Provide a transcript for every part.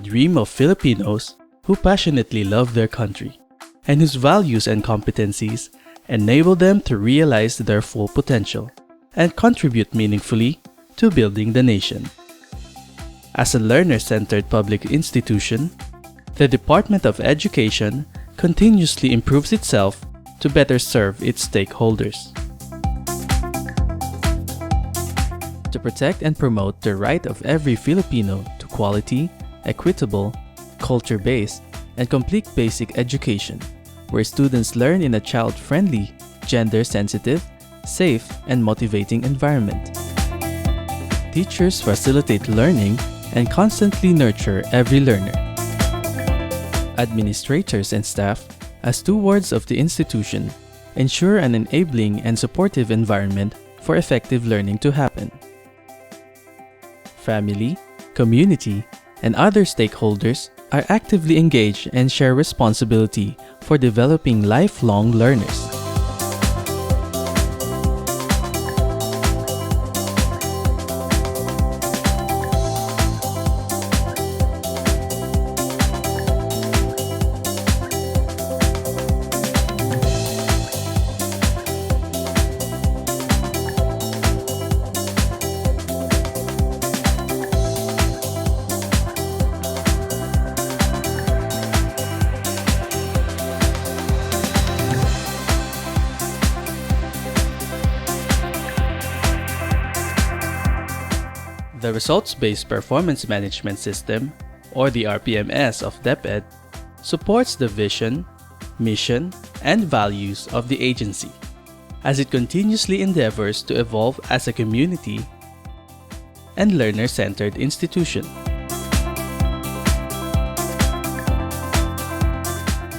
dream of Filipinos who passionately love their country and whose values and competencies enable them to realize their full potential and contribute meaningfully to building the nation. As a learner-centered public institution, the Department of Education continuously improves itself to better serve its stakeholders. To protect and promote the right of every Filipino to quality, equitable, culture-based, and complete basic education, where students learn in a child-friendly, gender-sensitive, safe, and motivating environment. Teachers facilitate learning and constantly nurture every learner. Administrators and staff, as stewards of the institution, ensure an enabling and supportive environment for effective learning to happen. Family, community, and other stakeholders are actively engaged and share responsibility for developing lifelong learners. The Results-Based Performance Management System, or the RPMS of DepEd, supports the vision, mission, and values of the agency as it continuously endeavors to evolve as a community and learner-centered institution.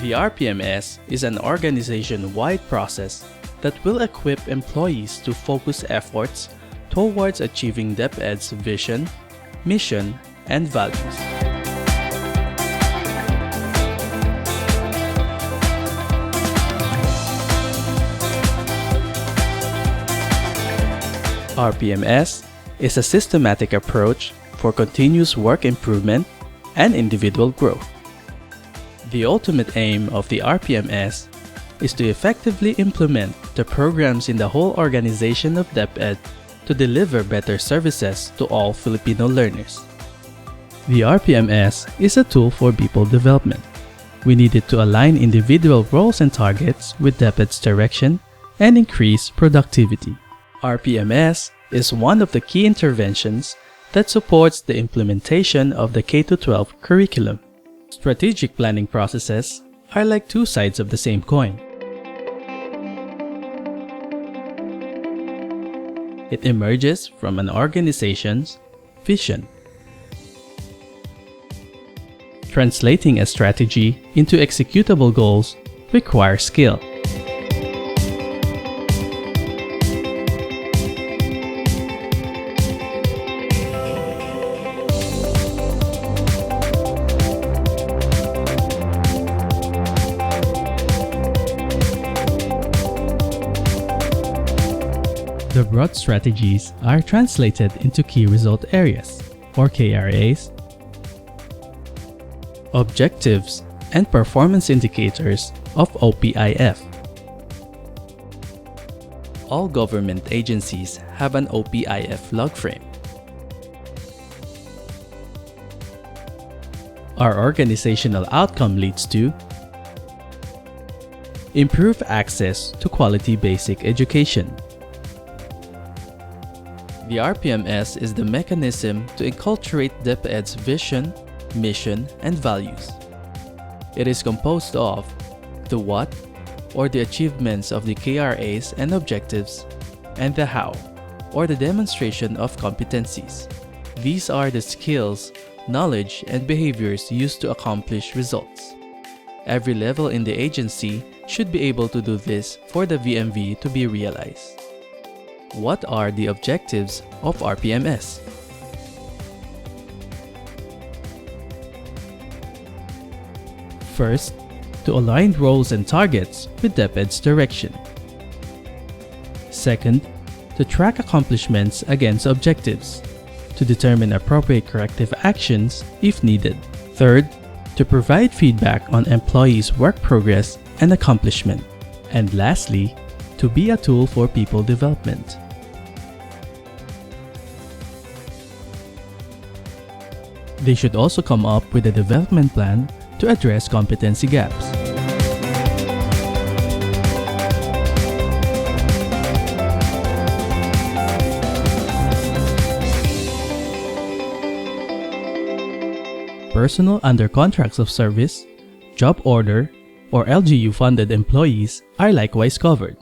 The RPMS is an organization-wide process that will equip employees to focus efforts towards achieving DepEd's vision, mission, and values. RPMS is a systematic approach for continuous work improvement and individual growth. The ultimate aim of the RPMS is to effectively implement the programs in the whole organization of DepEd to deliver better services to all Filipino learners. The RPMS is a tool for people development. We need it to align individual roles and targets with DepEd's direction and increase productivity. RPMS is one of the key interventions that supports the implementation of the K-12 curriculum. Strategic planning processes are like two sides of the same coin. It emerges from an organization's vision. Translating a strategy into executable goals requires skill. The broad strategies are translated into Key Result Areas, or KRAs, objectives and performance indicators of OPIF. All government agencies have an OPIF log frame. Our organizational outcome leads to improve access to quality basic education. The RPMS is the mechanism to inculturate DepEd's vision, mission, and values. It is composed of the what, or the achievements of the KRAs and objectives, and the how, or the demonstration of competencies. These are the skills, knowledge, and behaviors used to accomplish results. Every level in the agency should be able to do this for the VMV to be realized. What are the objectives of RPMS? First, to align roles and targets with DepEd's direction. Second, to track accomplishments against objectives, to determine appropriate corrective actions if needed. Third, to provide feedback on employees' work progress and accomplishment. And lastly, to be a tool for people development. They should also come up with a development plan to address competency gaps. Personnel under contracts of service, job order, or LGU-funded employees are likewise covered,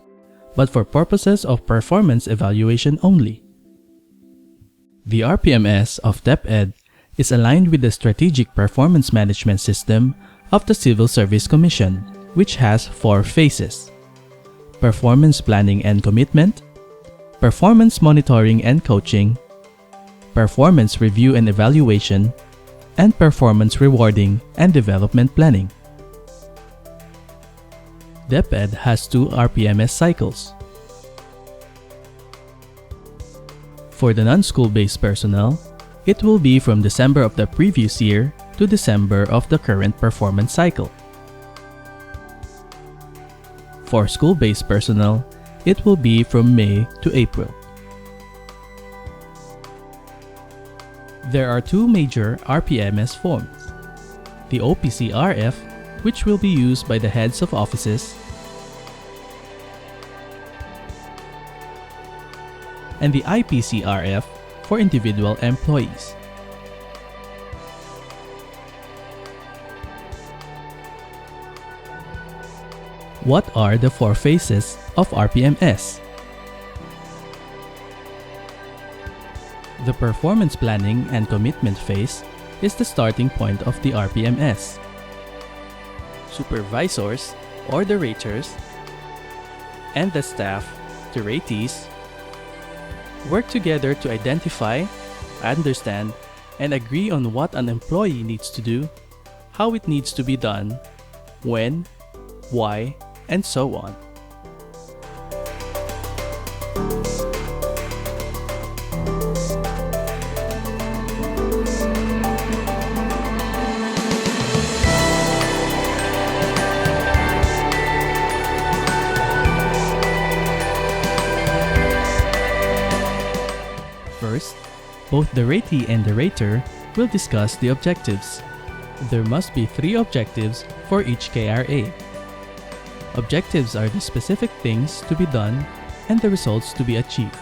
but for purposes of performance evaluation only. The RPMS of DepEd is aligned with the Strategic Performance Management System of the Civil Service Commission, which has 4 phases: performance planning and commitment, performance monitoring and coaching, performance review and evaluation, and performance rewarding and development planning. DepEd has 2 RPMS cycles. For the non-school-based personnel, it will be from December of the previous year to December of the current performance cycle. For school-based personnel, it will be from May to April. There are 2 major RPMS forms: the OPCRF, which will be used by the heads of offices, and the IPCRF for individual employees. What are the 4 phases of RPMS? The performance planning and commitment phase is the starting point of the RPMS. Supervisors, or the raters, and the staff, the ratees, work together to identify, understand, and agree on what an employee needs to do, how it needs to be done, when, why, and so on. First, both the ratee and the rater will discuss the objectives. There must be 3 objectives for each KRA. Objectives are the specific things to be done and the results to be achieved.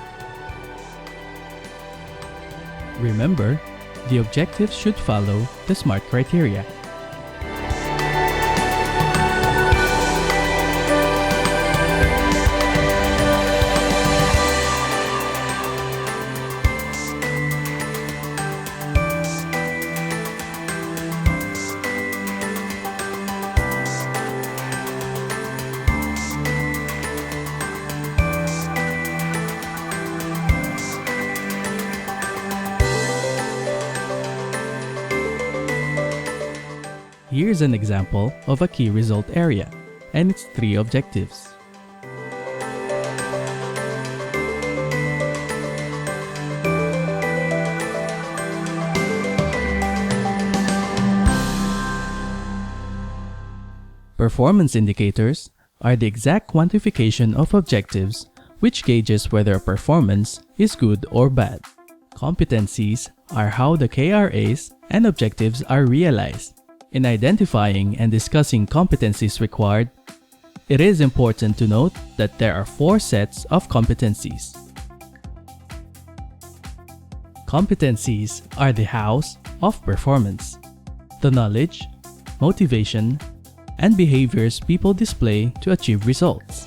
Remember, the objectives should follow the SMART criteria. Here's an example of a key result area and its 3 objectives. Performance indicators are the exact quantification of objectives which gauges whether a performance is good or bad. Competencies are how the KRAs and objectives are realized. In identifying and discussing competencies required, it is important to note that there are 4 sets of competencies. Competencies are the hows of performance, the knowledge, motivation, and behaviors people display to achieve results.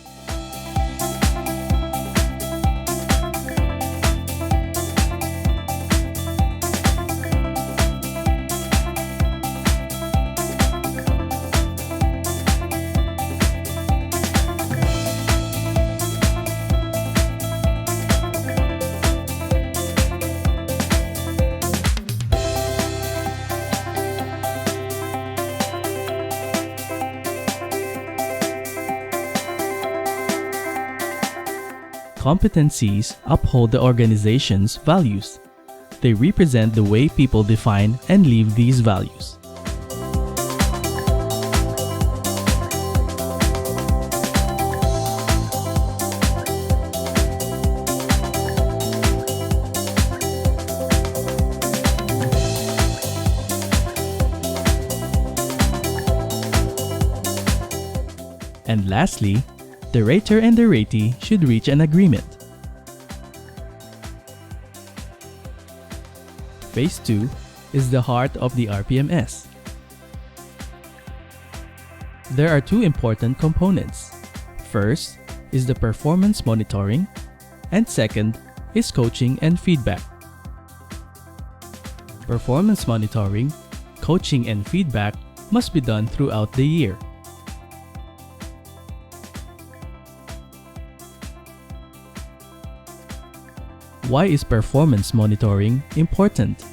Competencies uphold the organization's values. They represent the way people define and live these values. And lastly, the rater and the ratee should reach an agreement. Phase 2 is the heart of the RPMS. There are two important components. First is the performance monitoring, and second is coaching and feedback. Performance monitoring, coaching, and feedback must be done throughout the year. Why is performance monitoring important?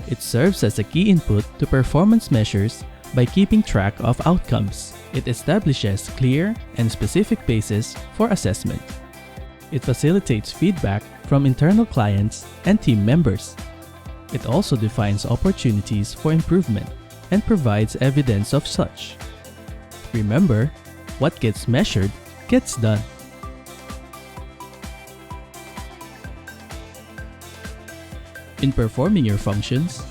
It serves as a key input to performance measures by keeping track of outcomes. It establishes clear and specific bases for assessment. It facilitates feedback from internal clients and team members. It also defines opportunities for improvement and provides evidence of such. Remember, what gets measured gets done. In performing your functions,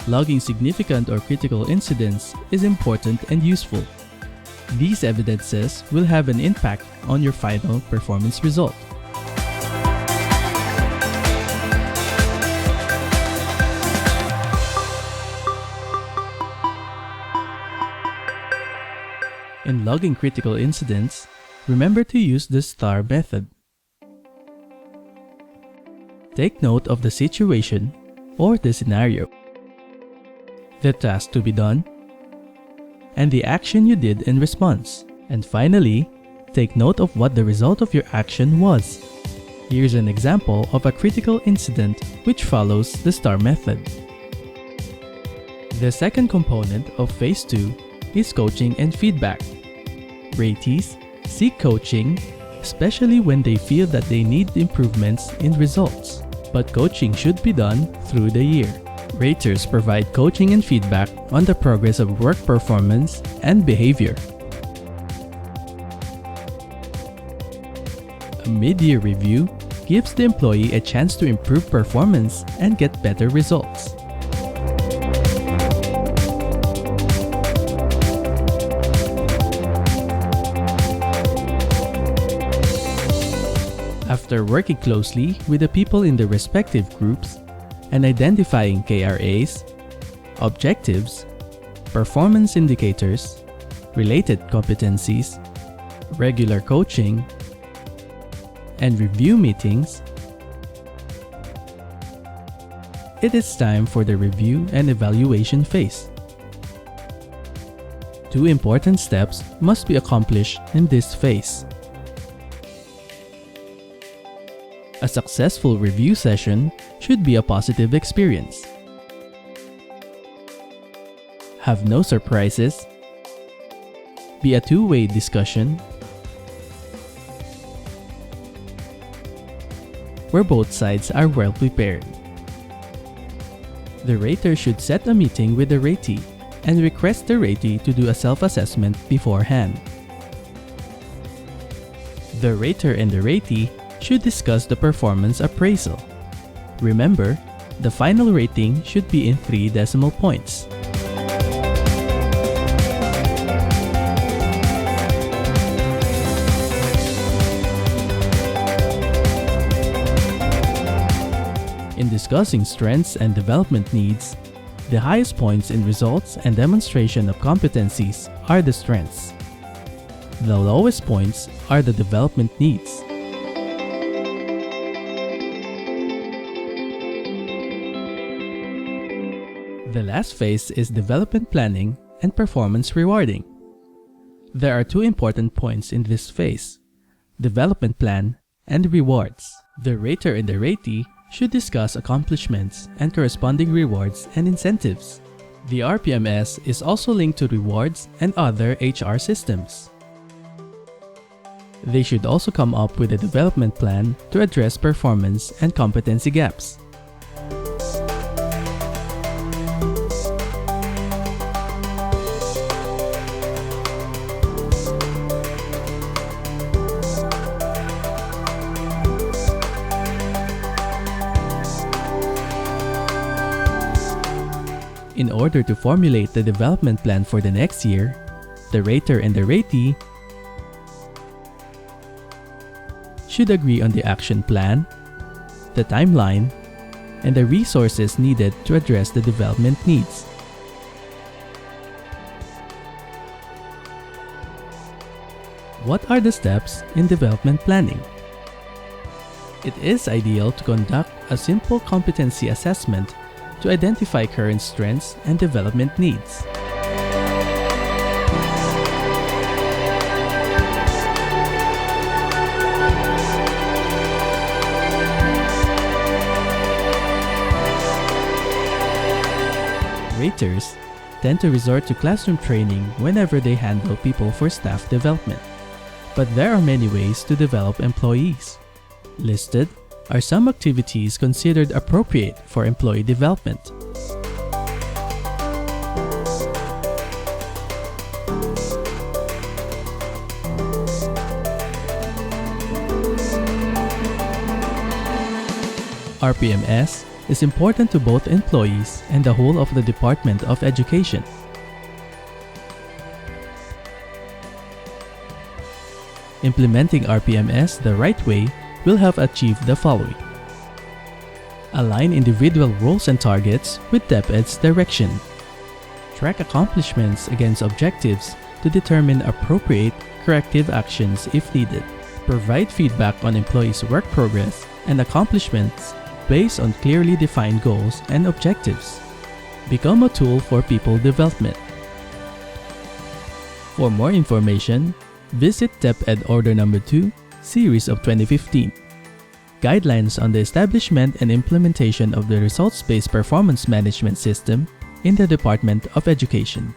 logging significant or critical incidents is important and useful. These evidences will have an impact on your final performance result. In logging critical incidents, remember to use the STAR method. Take note of the situation or the scenario, the task to be done, and the action you did in response. And finally, take note of what the result of your action was. Here's an example of a critical incident which follows the STAR method. The second component of Phase 2 is coaching and feedback. Ratees seek coaching, especially when they feel that they need improvements in results. But coaching should be done through the year. Raters provide coaching and feedback on the progress of work performance and behavior. A mid-year review gives the employee a chance to improve performance and get better results. After working closely with the people in the respective groups and identifying KRAs, objectives, performance indicators, related competencies, regular coaching, and review meetings, it is time for the review and evaluation phase. Two important steps must be accomplished in this phase. A successful review session should be a positive experience. Have no surprises. Be a two-way discussion where both sides are well prepared. The rater should set a meeting with the ratee and request the ratee to do a self-assessment beforehand. The rater and the ratee should discuss the performance appraisal. Remember, the final rating should be in 3 decimal points. In discussing strengths and development needs, the highest points in results and demonstration of competencies are the strengths. The lowest points are the development needs. The last phase is development planning and performance rewarding. There are two important points in this phase: development plan and rewards. The rater and the ratee should discuss accomplishments and corresponding rewards and incentives. The RPMS is also linked to rewards and other HR systems. They should also come up with a development plan to address performance and competency gaps. In order to formulate the development plan for the next year, the rater and the ratee should agree on the action plan, the timeline, and the resources needed to address the development needs. What are the steps in development planning? It is ideal to conduct a simple competency assessment to identify current strengths and development needs. Raters tend to resort to classroom training whenever they handle people for staff development. But there are many ways to develop employees. Listed are some activities considered appropriate for employee development. RPMS is important to both employees and the whole of the Department of Education. Implementing RPMS the right way will help achieve the following. Align individual roles and targets with DepEd's direction. Track accomplishments against objectives to determine appropriate corrective actions if needed. Provide feedback on employees' work progress and accomplishments based on clearly defined goals and objectives. Become a tool for people development. For more information, visit DepEd Order No. 2, Series of 2015. Guidelines on the establishment and implementation of the results-based performance management system in the Department of Education.